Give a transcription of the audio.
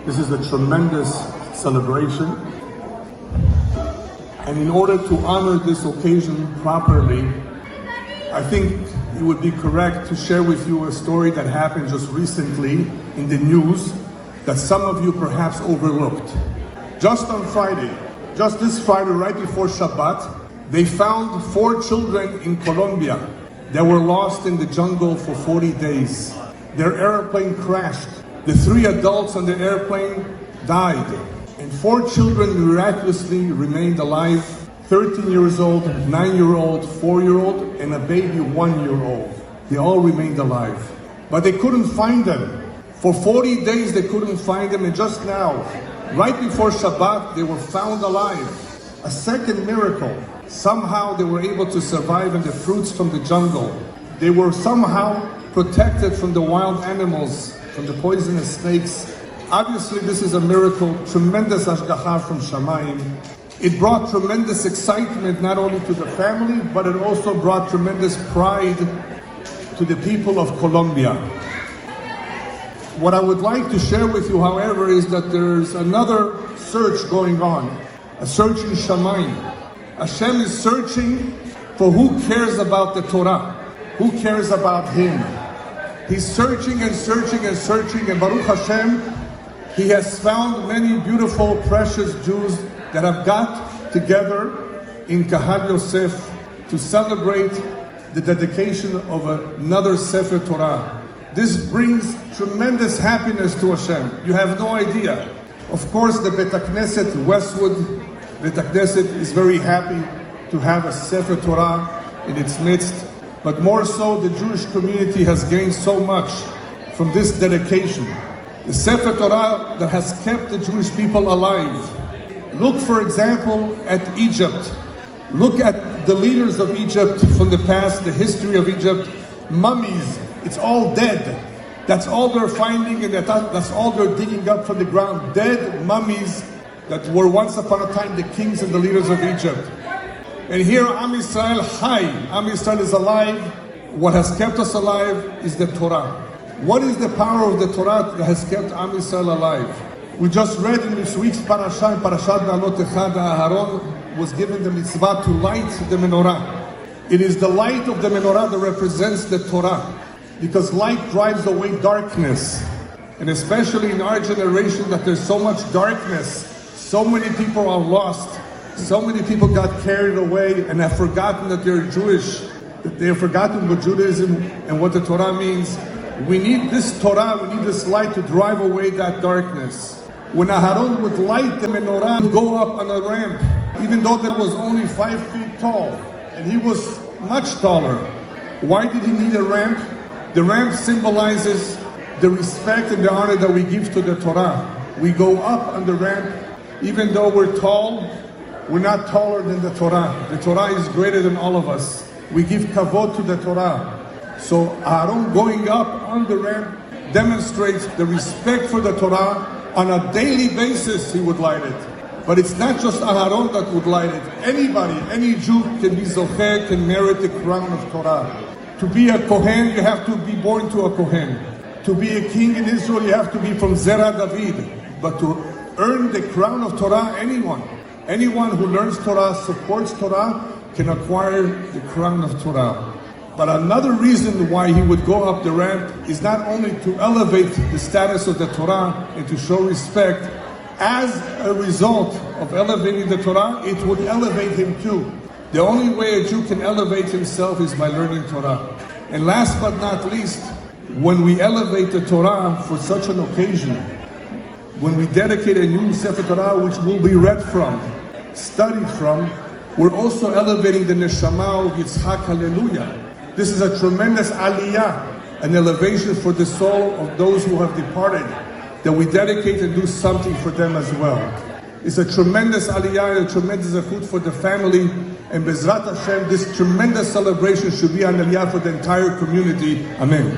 This is a tremendous celebration. And in order to honor this occasion properly, I think it would be correct to share with you a story that happened just recently in the news that some of you perhaps overlooked. Just on Friday, just this Friday, right before Shabbat, they found 4 children in Colombia that were lost in the jungle for 40 days. Their airplane crashed. The 3 adults on the airplane died. And 4 children miraculously remained alive. 13 years old, 9-year-old, 4-year-old, and a baby 1-year-old. They all remained alive. But they couldn't find them. For 40 days they couldn't find them, and just now, right before Shabbat, they were found alive. A second miracle. Somehow they were able to survive in the fruits from the jungle. They were somehow protected from the wild animals, from the poisonous snakes. Obviously this is a miracle, tremendous hashgacha from Shamayim. It brought tremendous excitement not only to the family, but it also brought tremendous pride to the people of Colombia. What I would like to share with you, however, is that there's another search going on, a search in Shamayim. Hashem is searching for who cares about the Torah, who cares about Him. He's searching and searching and searching, and Baruch Hashem, He has found many beautiful, precious Jews that have got together in Kahal Yosef to celebrate the dedication of another Sefer Torah. This brings tremendous happiness to Hashem. You have no idea. Of course, the Bet Knesset Westwood Bet Knesset is very happy to have a Sefer Torah in its midst, but more so, the Jewish community has gained so much from this dedication. The Sefer Torah that has kept the Jewish people alive. Look, for example, at Egypt. Look at the leaders of Egypt from the past, the history of Egypt. Mummies, it's all dead. That's all they're finding, and that's all they're digging up from the ground. Dead mummies that were once upon a time the kings and the leaders of Egypt. And here Am Yisrael Chai, Am Yisrael is alive. What has kept us alive is the Torah. What is the power of the Torah that has kept Am Yisrael alive? We just read in this week's parasha, Parashat Ba'alotecha, that Aharon was given the mitzvah to light the menorah. It is the light of the menorah that represents the Torah, because light drives away darkness. And especially in our generation that there's so much darkness, so many people are lost, so many people got carried away and have forgotten that they're Jewish, that they have forgotten what Judaism and what the Torah means. We need this Torah, we need this light to drive away that darkness. When Aharon would light the menorah and go up on a ramp, even though that was only 5 feet tall, and he was much taller, why did he need a ramp? The ramp symbolizes the respect and the honor that we give to the Torah. We go up on the ramp, even though we're tall, we're not taller than the Torah. The Torah is greater than all of us. We give kavod to the Torah. So Aaron going up on the ramp demonstrates the respect for the Torah. On a daily basis he would light it. But it's not just Aharon that would light it. Anybody, any Jew can be zocher, can merit the crown of Torah. To be a Kohen, you have to be born to a Kohen. To be a king in Israel, you have to be from Zerah David. But to earn the crown of Torah, anyone who learns Torah, supports Torah, can acquire the crown of Torah. But another reason why he would go up the ramp is not only to elevate the status of the Torah and to show respect. As a result of elevating the Torah, it would elevate him too. The only way a Jew can elevate himself is by learning Torah. And last but not least, when we elevate the Torah for such an occasion, when we dedicate a new Sefer Torah which will be read from, studied from, we're also elevating the neshama of Yitzhak Haleluyah. This is a tremendous aliyah, an elevation for the soul of those who have departed, that we dedicate and do something for them as well. It's a tremendous aliyah and a tremendous zechut for the family, and Bezrat Hashem, this tremendous celebration should be an aliyah for the entire community. Amen.